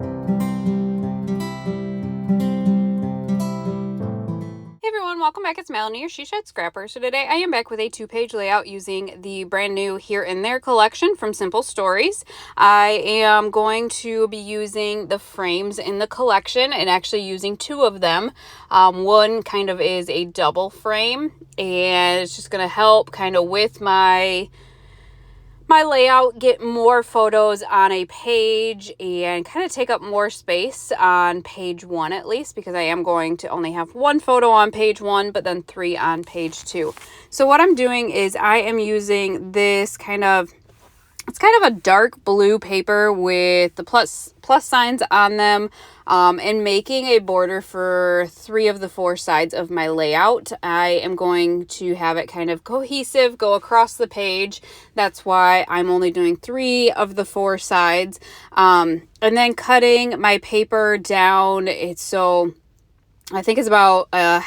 Hey everyone, welcome back. It's Melanie, your She Shed Scrapper. So today I am back with a 2-page layout using the brand new Here and There collection from Simple Stories. I am going to be using the frames in the collection and actually using 2 of them. One kind of is a double frame, and it's just going to help kind of with my layout, get more photos on a page and kind of take up more space on page 1 at least, because I am going to only have 1 photo on page 1, but then 3 on page 2. So what I'm doing is I am using this it's kind of a dark blue paper with the plus signs on them, and making a border for 3 of the 4 sides of my layout. I am going to have it kind of cohesive, go across the page. That's why I'm only doing 3 of the 4 sides. And then cutting my paper down. I think it's about a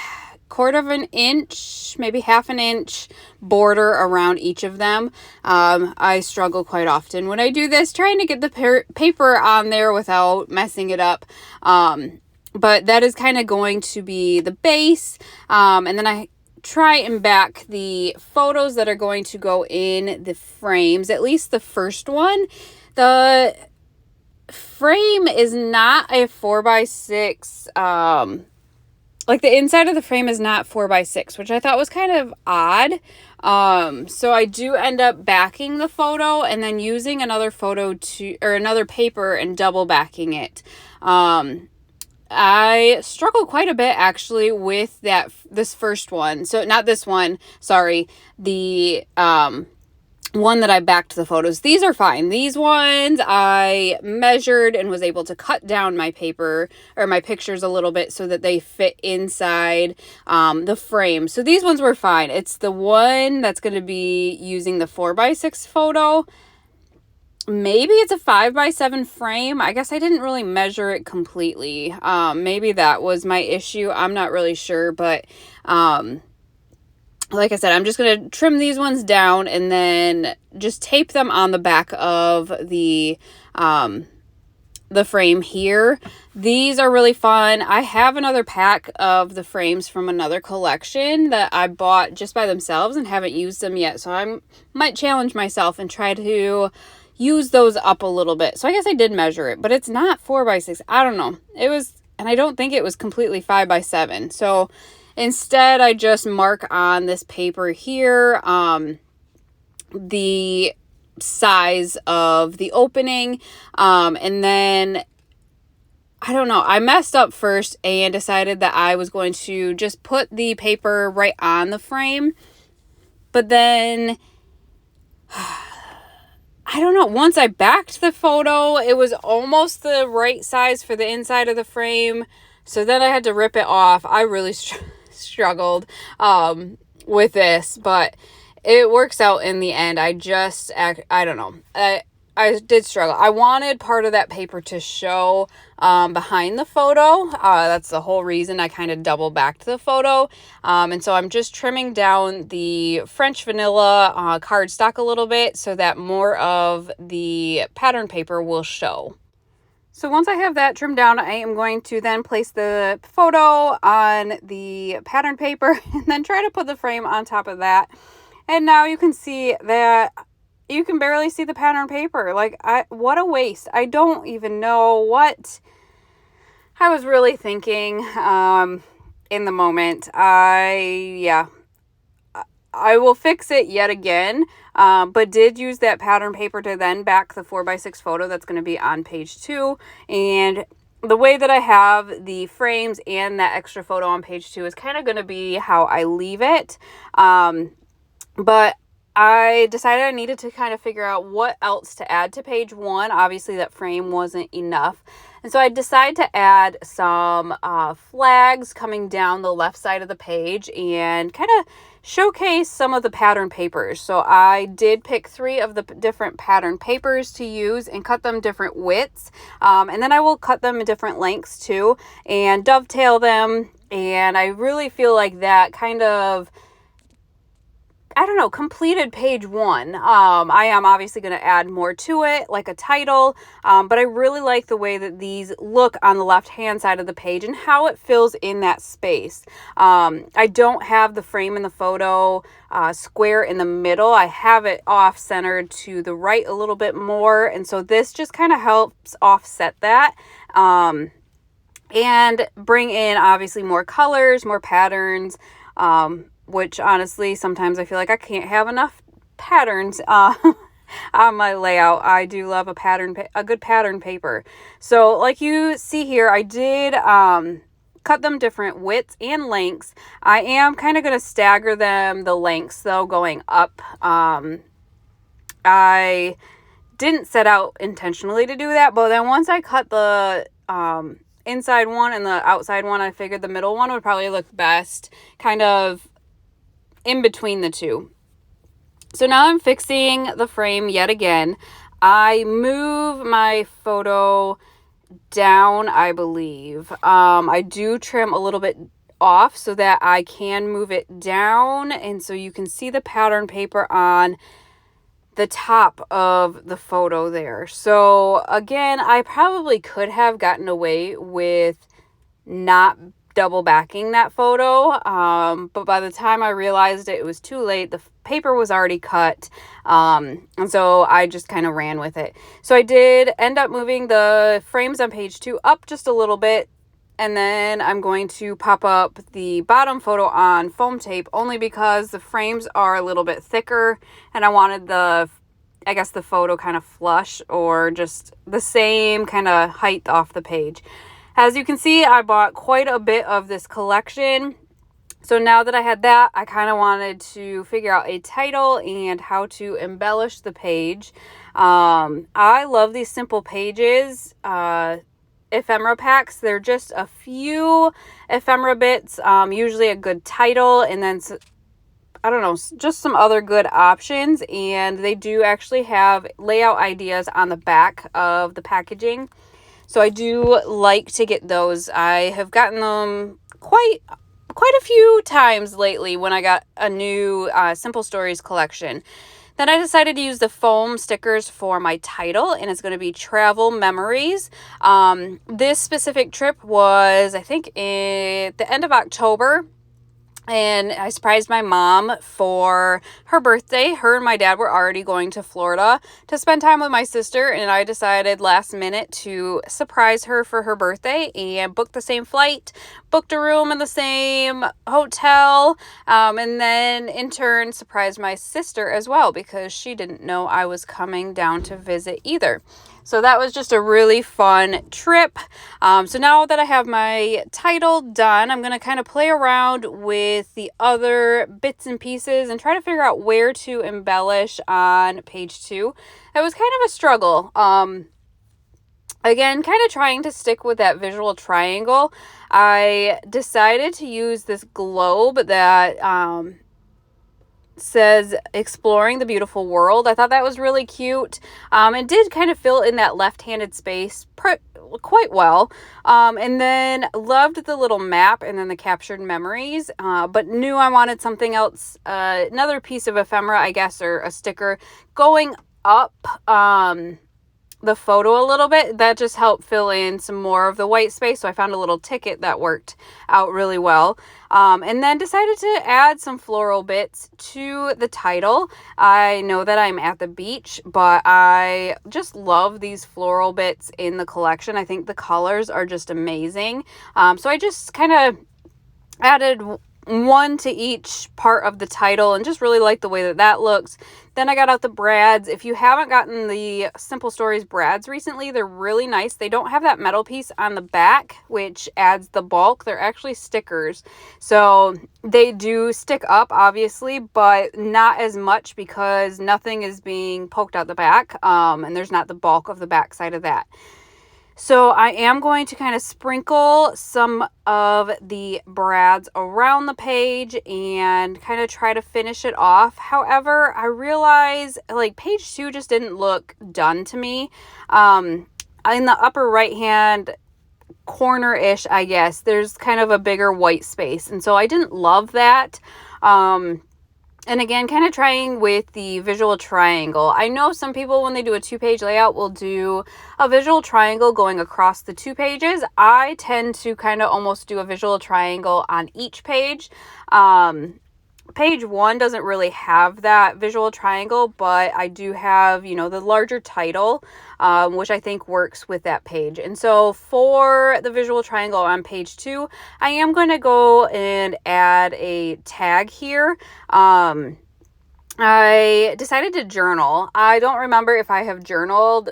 1/4 of an inch, maybe 1/2 an inch border around each of them. I struggle quite often when I do this, trying to get the paper on there without messing it up. But that is kind of going to be the base. And then I try and back the photos that are going to go in the frames, at least the first one. The frame is not a 4x6, like the inside of the frame is not 4x6, which I thought was kind of odd. So I do end up backing the photo and then using another paper and double backing it. I struggle quite a bit actually with this first one. So not this one, sorry. The, one that I backed the photos. These are fine. These ones I measured and was able to cut down my paper or my pictures a little bit so that they fit inside the frame. So these ones were fine. It's the one that's going to be using the 4x6 photo. Maybe it's a 5x7 frame. I guess I didn't really measure it completely. Maybe that was my issue. I'm not really sure, but like I said, I'm just going to trim these ones down and then just tape them on the back of the frame here. These are really fun. I have another pack of the frames from another collection that I bought just by themselves and haven't used them yet. So I might challenge myself and try to use those up a little bit. So I guess I did measure it, but it's not 4x6. I don't know. And I don't think it was completely 5x7. So instead, I just mark on this paper here the size of the opening, and then, I don't know, I messed up first and decided that I was going to just put the paper right on the frame, but then, I don't know, once I backed the photo, it was almost the right size for the inside of the frame, so then I had to rip it off. I really struggled with this, but it works out in the end. I don't know. I did struggle. I wanted part of that paper to show behind the photo. That's the whole reason I kind of double backed the photo. And so I'm just trimming down the French vanilla cardstock a little bit so that more of the pattern paper will show. So once I have that trimmed down, I am going to then place the photo on the pattern paper and then try to put the frame on top of that. And now you can see that you can barely see the pattern paper. What a waste. I don't even know what I was really thinking in the moment. I will fix it yet again, but did use that pattern paper to then back the 4x6 photo that's going to be on page 2. And the way that I have the frames and that extra photo on page 2 is kind of going to be how I leave it. But I decided I needed to kind of figure out what else to add to page 1. Obviously, that frame wasn't enough. And so I decided to add some flags coming down the left side of the page and kind of showcase some of the pattern papers. So I did pick 3 of the different pattern papers to use and cut them different widths. And then I will cut them in different lengths too and dovetail them. And I really feel like that kind of I don't know, completed page 1. I am obviously going to add more to it, like a title, but I really like the way that these look on the left-hand side of the page and how it fills in that space. I don't have the frame in the photo square in the middle. I have it off-centered to the right a little bit more, and so this just kind of helps offset that. And bring in obviously more colors, more patterns, which honestly, sometimes I feel like I can't have enough patterns on my layout. I do love a good pattern paper. So like you see here, I did cut them different widths and lengths. I am kind of going to stagger them, the lengths though, going up. I didn't set out intentionally to do that, but then once I cut the inside one and the outside one, I figured the middle one would probably look best kind of in between the two. So now I'm fixing the frame yet again. I move my photo down, I believe. I do trim a little bit off so that I can move it down, and so you can see the pattern paper on the top of the photo there. So again, I probably could have gotten away with not double backing that photo, but by the time I realized it was too late. The paper was already cut, and so I just kind of ran with it. So I did end up moving the frames on page 2 up just a little bit, and then I'm going to pop up the bottom photo on foam tape only because the frames are a little bit thicker and I wanted the photo kind of flush or just the same kind of height off the page. As you can see, I bought quite a bit of this collection. So now that I had that, I kind of wanted to figure out a title and how to embellish the page. I love these simple pages, ephemera packs. They're just a few ephemera bits, usually a good title, and then I don't know, just some other good options. And they do actually have layout ideas on the back of the packaging. So I do like to get those. I have gotten them quite a few times lately when I got a new Simple Stories collection. Then I decided to use the foam stickers for my title, and it's going to be Travel Memories. This specific trip was, I think, at the end of October. And I surprised my mom for her birthday. Her and my dad were already going to Florida to spend time with my sister, and I decided last minute to surprise her for her birthday and booked the same flight, booked a room in the same hotel, and then in turn surprised my sister as well because she didn't know I was coming down to visit either. So that was just a really fun trip. So now that I have my title done, I'm going to kind of play around with the other bits and pieces and try to figure out where to embellish on page 2. It was kind of a struggle. Again, kind of trying to stick with that visual triangle. I decided to use this globe that says exploring the beautiful world. I thought that was really cute. It did kind of fill in that left-handed space quite well. And then loved the little map and then the captured memories, but knew I wanted something else, another piece of ephemera, I guess, or a sticker going up the photo a little bit. That just helped fill in some more of the white space. So I found a little ticket that worked out really well. And then decided to add some floral bits to the title. I know that I'm at the beach, but I just love these floral bits in the collection. I think the colors are just amazing. So I just kind of added one to each part of the title and just really like the way that that looks. Then I got out the brads. If you haven't gotten the Simple Stories brads recently, they're really nice. They don't have that metal piece on the back, which adds the bulk. They're actually stickers. So they do stick up, obviously, but not as much because nothing is being poked out the back. And there's not the bulk of the back side of that. So I am going to kind of sprinkle some of the brads around the page and kind of try to finish it off. However, I realize like page 2 just didn't look done to me. In the upper right hand corner-ish, I guess, there's kind of a bigger white space. And so I didn't love that. And again, kind of trying with the visual triangle. I know some people, when they do a 2-page layout, will do a visual triangle going across the 2 pages. I tend to kind of almost do a visual triangle on each page. Page 1 doesn't really have that visual triangle, but I do have, you know, the larger title, which I think works with that page. And so for the visual triangle on page 2, I am going to go and add a tag here. I decided to journal. I don't remember if I have journaled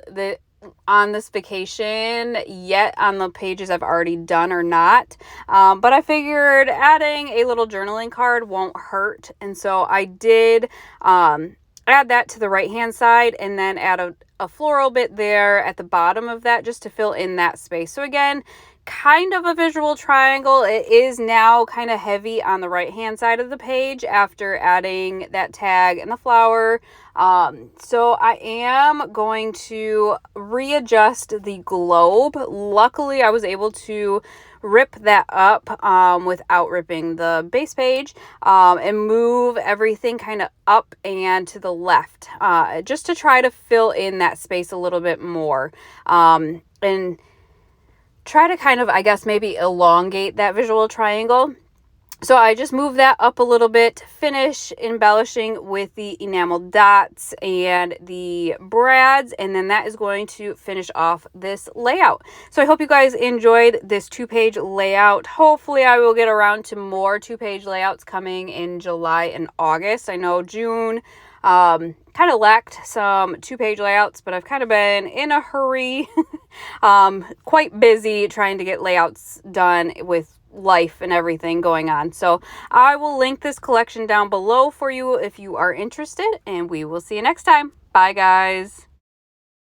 on this vacation yet on the pages I've already done or not, but I figured adding a little journaling card won't hurt, and so I did add that to the right hand side and then add a floral bit there at the bottom of that just to fill in that space. So again, kind of a visual triangle. It is now kind of heavy on the right hand side of the page after adding that tag and the flower. So I am going to readjust the globe. Luckily, I was able to rip that up without ripping the base page, and move everything kind of up and to the left, just to try to fill in that space a little bit more, and try to kind of, I guess, maybe elongate that visual triangle. So I just move that up a little bit, finish embellishing with the enamel dots and the brads, and then that is going to finish off this layout. So I hope you guys enjoyed this 2-page layout. Hopefully I will get around to more 2-page layouts coming in July and August. I know June kind of lacked some 2-page layouts, but I've kind of been in a hurry, quite busy trying to get layouts done with life and everything going on. So I will link this collection down below for you if you are interested, and we will see you next time. Bye, guys.